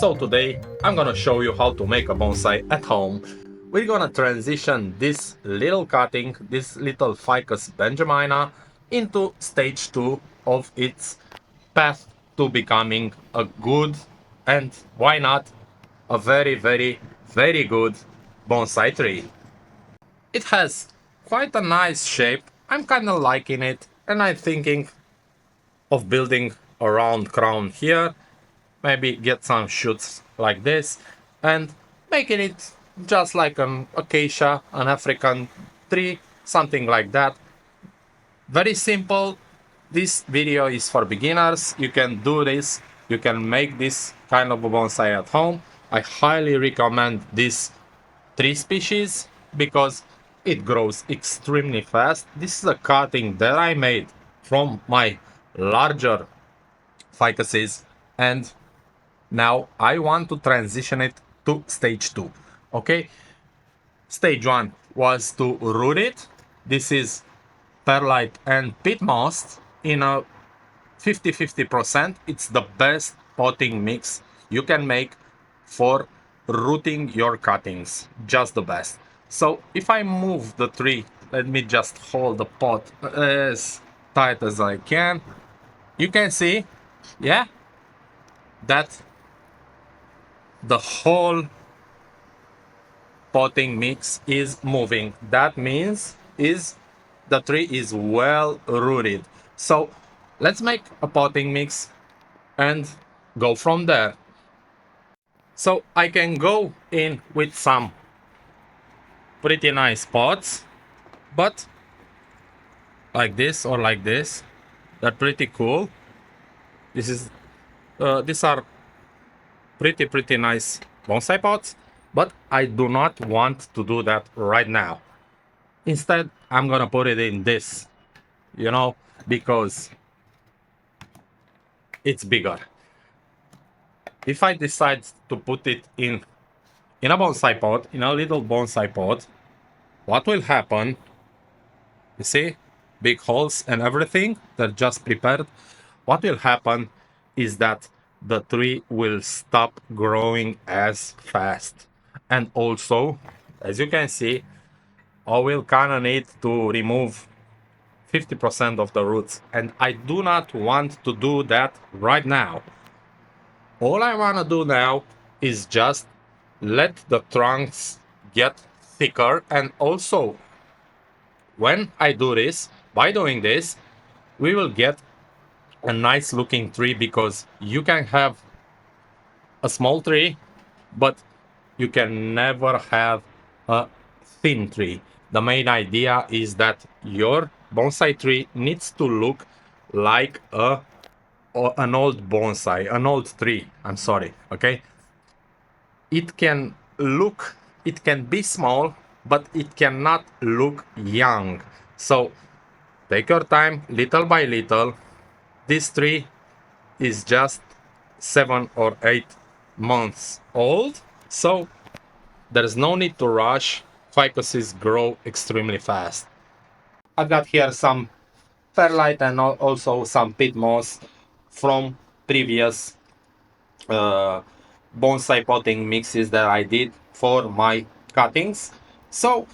So today I'm gonna show you how to make a bonsai at home. We're gonna transition this little cutting, this little Ficus benjamina, into stage 2 of its path to becoming a good and why not a very good bonsai tree. It has quite a nice shape. I'm kinda liking it and I'm thinking of building a round crown here, maybe get some shoots like this and making it just like an acacia, an African tree, something like that. Very simple. This video is for beginners. You can do this. You can make this kind of a bonsai at home. I highly recommend this tree species because it grows extremely fast. This is a cutting that I made from my larger ficuses, and now I want to transition it to stage 2. Okay, stage 1 was to root it. This is perlite and peat moss in a 50-50%. It's the best potting mix you can make for rooting your cuttings, just the best. So if I move the tree, let me just hold the pot as tight as I can. You can see, yeah, that the whole potting mix is moving. That means is the tree is well rooted. So let's make a potting mix and go from there. So I can go in with some pretty nice pots, but like this or like this, they're pretty cool. These are pretty nice bonsai pots, but I do not want to do that right now. Instead, I'm gonna put it in this, you know, because it's bigger. If I decide to put it in a bonsai pot, in a little bonsai pot, what will happen? You see, big holes and everything, they're just prepared. What will happen is that the tree will stop growing as fast. And also, as you can see, I will kind of need to remove 50% of the roots. And I do not want to do that right now. All I want to do now is just let the trunks get thicker. And also, when I do this, by doing this, we will get a nice looking tree, because you can have a small tree, but you can never have a thin tree. The main idea is that your bonsai tree needs to look like an old bonsai, an old tree. I'm sorry, okay? It can look, it can be small, but it cannot look young. So take your time, little by little. This tree is just 7 or 8 months old, so there's no need to rush. Ficuses grow extremely fast. I've got here some perlite and also some peat moss from previous uh, bonsai potting mixes that I did for my cuttings. So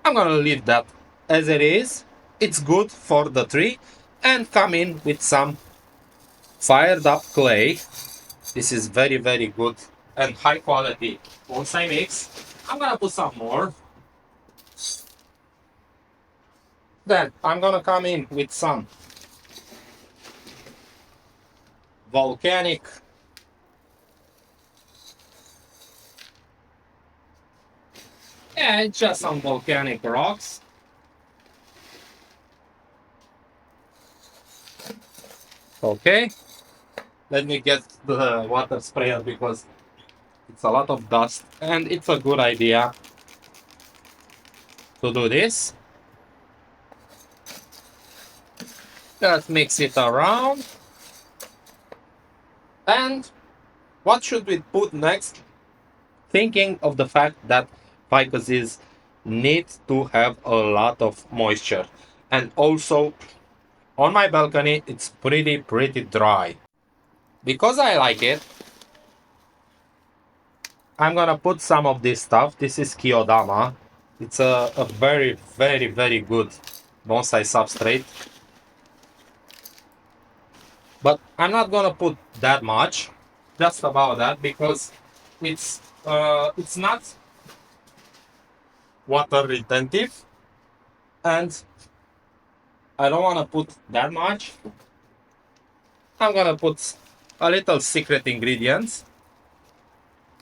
I'm gonna leave that as it is. It's good for the tree, and come in with some fired up clay. This is very good and high quality bonsai mix. I'm gonna put some more. Then I'm gonna come in with some volcanic just some volcanic rocks. Okay, let me get the water sprayer because it's a lot of dust and it's a good idea to do this. Just mix it around. And what should we put next? Thinking of the fact that ficuses need to have a lot of moisture, and also on my balcony it's pretty dry. Because I like it, I'm gonna put some of this stuff. This is Kyodama. It's a very, very, very good bonsai substrate. But I'm not gonna put that much, just about that, because it's not water retentive, and I don't wanna put that much. I'm gonna put a little secret ingredients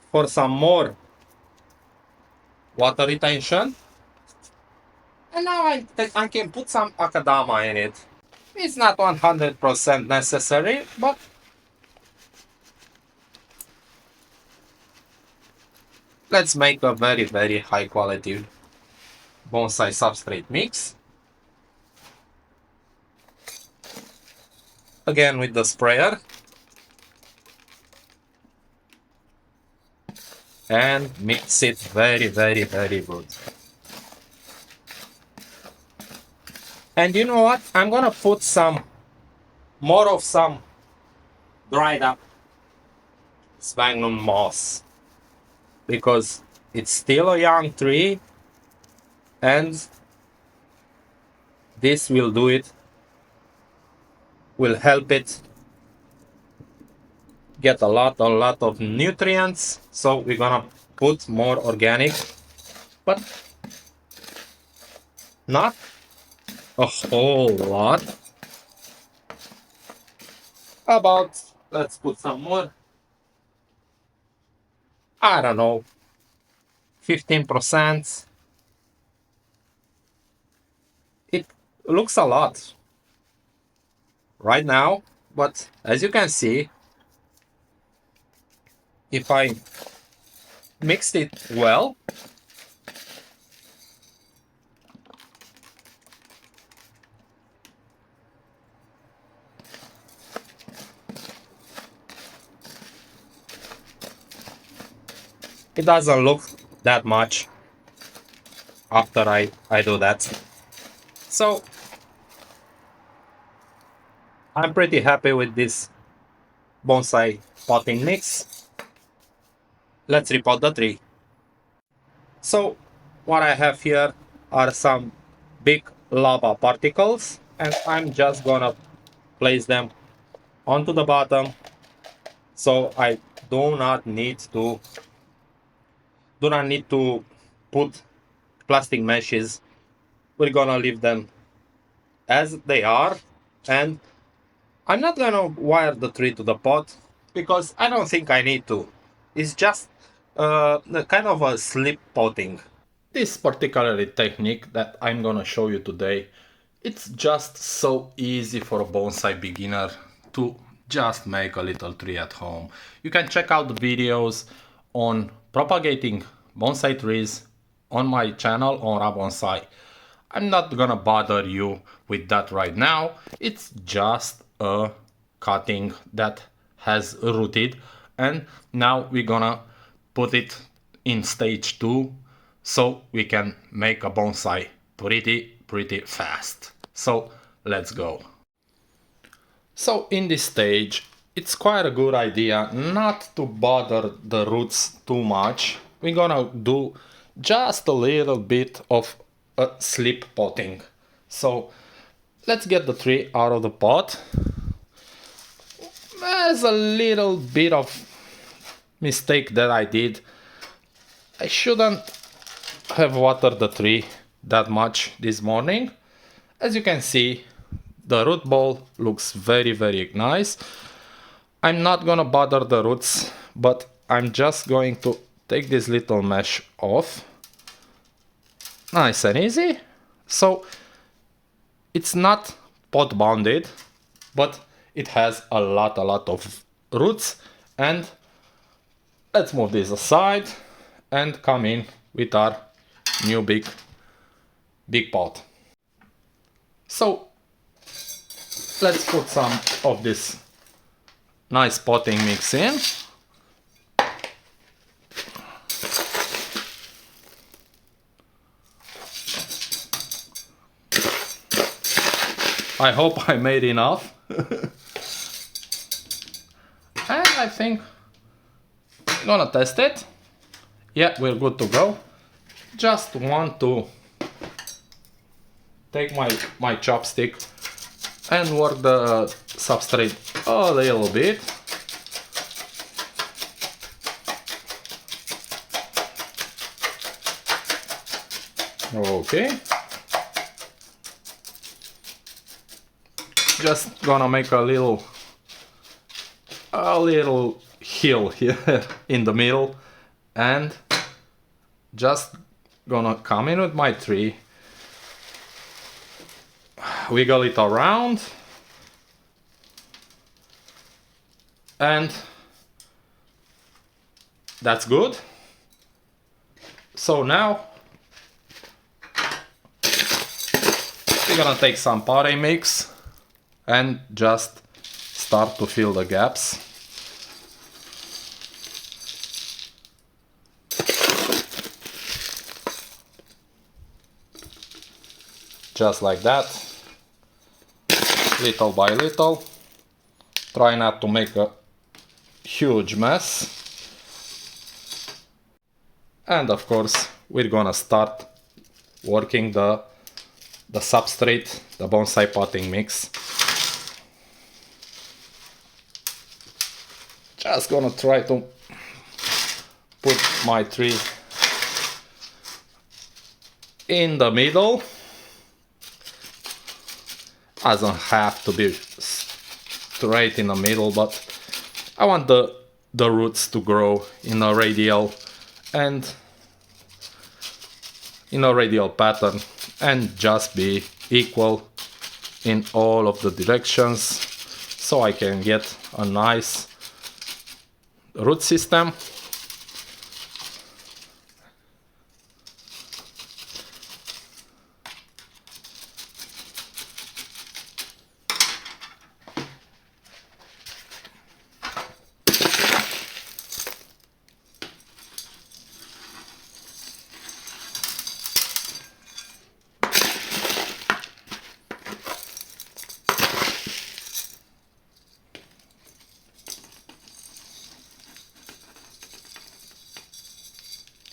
for some more water retention. And now I can put some akadama in it. It's not 100% necessary, but let's make a very, very high quality bonsai substrate mix. Again with the sprayer. And mix it very, very, very good. And you know what? I'm gonna put some dried up sphagnum moss, because it's still a young tree, and this will do it, will help it get a lot of nutrients. So we're gonna put more organic, but not a whole lot. About, let's put some more, I don't know, 15%. It looks a lot right now, but as you can see, if I mixed it well, it doesn't look that much after I do that. So I'm pretty happy with this bonsai potting mix. Let's repot the tree. So what I have here are some big lava particles, and I'm just gonna place them onto the bottom. So I do not need to put plastic meshes. We're gonna leave them as they are, and I'm not gonna wire the tree to the pot because I don't think I need to. It's just kind of a slip potting. This particular technique that I'm gonna show you today, it's just so easy for a bonsai beginner to just make a little tree at home. You can check out the videos on propagating bonsai trees on my channel on Rabonsai. I'm not gonna bother you with that right now. It's just a cutting that has rooted, and now we're gonna put it in stage 2 so we can make a bonsai pretty fast. So let's go. So in this stage, it's quite a good idea not to bother the roots too much. We're gonna do just a little bit of a slip potting. So let's get the tree out of the pot. There's a little bit of mistake that I did. I shouldn't have watered the tree that much this morning. As you can see, the root ball looks very nice. I'm not gonna bother the roots, but I'm just going to take this little mesh off. Nice and easy. So it's not pot bounded, but it has a lot of roots. And let's move this aside and come in with our new big pot. So let's put some of this nice potting mix in. I hope I made enough. And I think I'm gonna test it. Yeah, we're good to go. Just want to take my chopstick and work the substrate a little bit. Okay. Just gonna make a little hill here in the middle, and just gonna come in with my tree, wiggle it around, and that's good. So now we're gonna take some potting mix and just start to fill the gaps. Just like that, little by little. Try not to make a huge mess. And of course, we're gonna start working the substrate, the bonsai potting mix. Just gonna try to put my tree in the middle. Doesn't have to be straight in the middle, but I want the roots to grow in a radial and in a radial pattern and just be equal in all of the directions, so I can get a nice root system.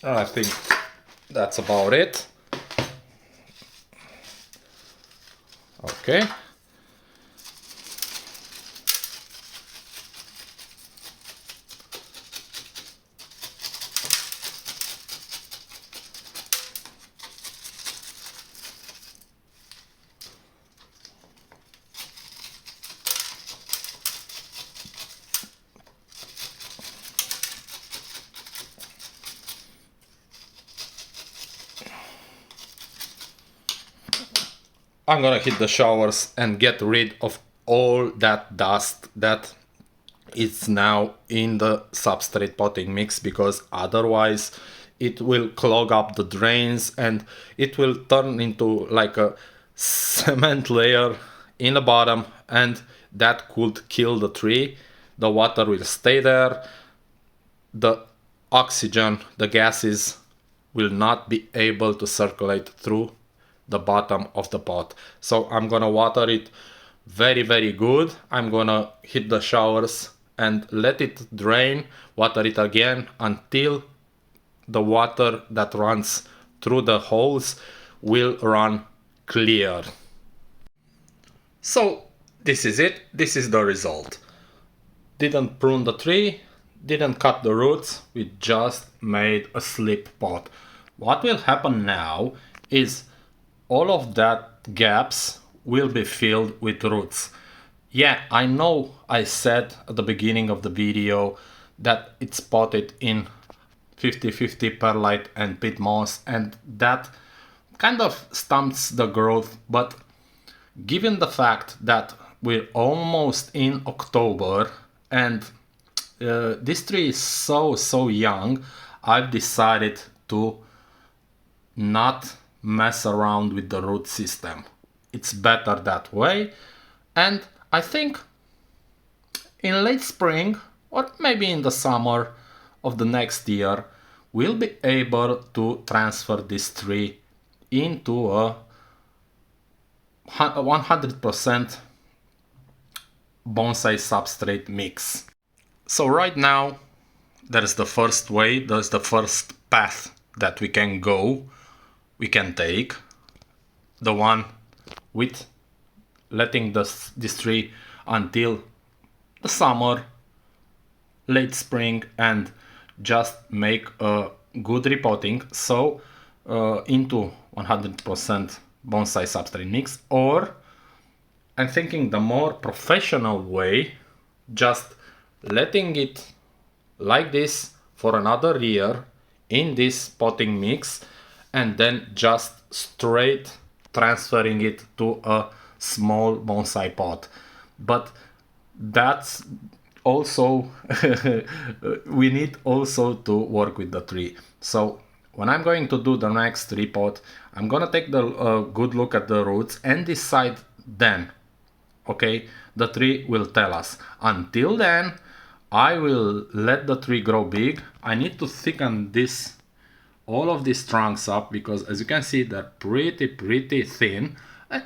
I think that's about it. Okay. I'm gonna hit the showers and get rid of all that dust that is now in the substrate potting mix, because otherwise it will clog up the drains and it will turn into like a cement layer in the bottom, and that could kill the tree. The water will stay there, the oxygen, the gases will not be able to circulate through the bottom of the pot. So I'm gonna water it very good. I'm gonna hit the showers and let it drain, water it again until the water that runs through the holes will run clear. So this is it, this is the result. Didn't prune the tree, didn't cut the roots, we just made a slip pot. What will happen now is all of that gaps will be filled with roots. Yeah, I know I said at the beginning of the video that it's potted in 50-50 perlite and peat moss, and that kind of stunts the growth, but given the fact that we're almost in October and this tree is so young, I've decided to not mess around with the root system. It's better that way, and I think in late spring or maybe in the summer of the next year we'll be able to transfer this tree into a 100% bonsai substrate mix. So right now There's the first way, there's the first path that we can go, we can take. The one with letting this tree until the summer, late spring, and just make a good repotting, so into 100% bonsai substrate mix. Or I'm thinking the more professional way, just letting it like this for another year in this potting mix, and then just straight transferring it to a small bonsai pot. But that's also we need also to work with the tree. So when I'm going to do the next repot, I'm gonna take the good look at the roots and decide then. Okay, the tree will tell us. Until then, I will let the tree grow big. I need to thicken this, all of these trunks up, because as you can see, they're pretty thin.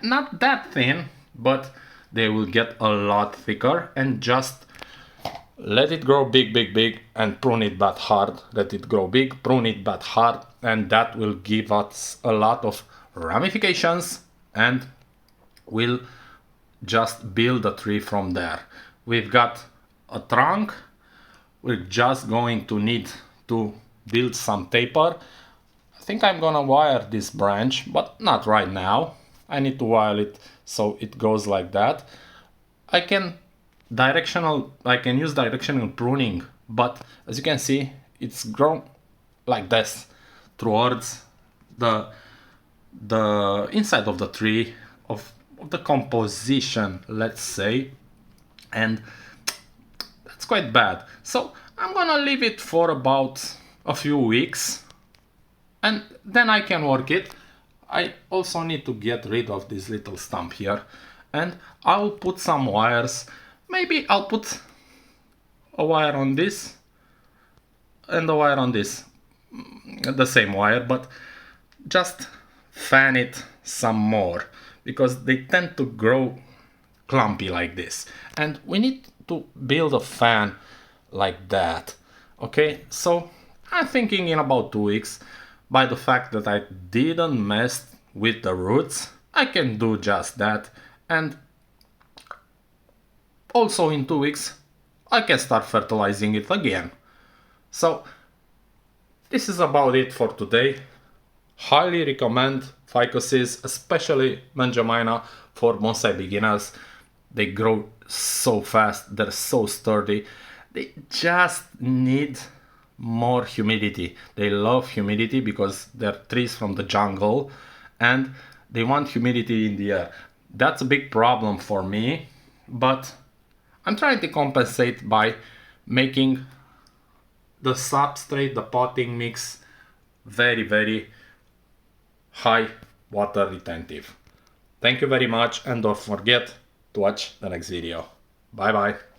Not that thin, but they will get a lot thicker. And just let it grow big, and prune it back hard. Let it grow big, prune it back hard, and that will give us a lot of ramifications, and will just build a tree from there. We've got a trunk. We're just going to need to build some taper. I think I'm gonna wire this branch, but not right now. I need to wire it so it goes like that. I can use directional pruning, but as you can see, it's grown like this towards the inside of the tree, of the composition, let's say, and that's quite bad. So I'm gonna leave it for about a few weeks, and then I can work it. I also need to get rid of this little stump here, and I'll put some wires. Maybe I'll put a wire on this and a wire on this, the same wire, but just fan it some more, because they tend to grow clumpy like this, and we need to build a fan like that. Okay, so I'm thinking in about 2 weeks, by the fact that I didn't mess with the roots, I can do just that. And also in 2 weeks I can start fertilizing it again. So this is about it for today. Highly recommend ficuses, especially Benjamina, for bonsai beginners. They grow so fast, they're so sturdy. They just need more humidity. They love humidity because they're trees from the jungle, and they want humidity in the air. That's a big problem for me, but I'm trying to compensate by making the substrate, the potting mix, very high water retentive. Thank you very much, and don't forget to watch the next video. Bye bye.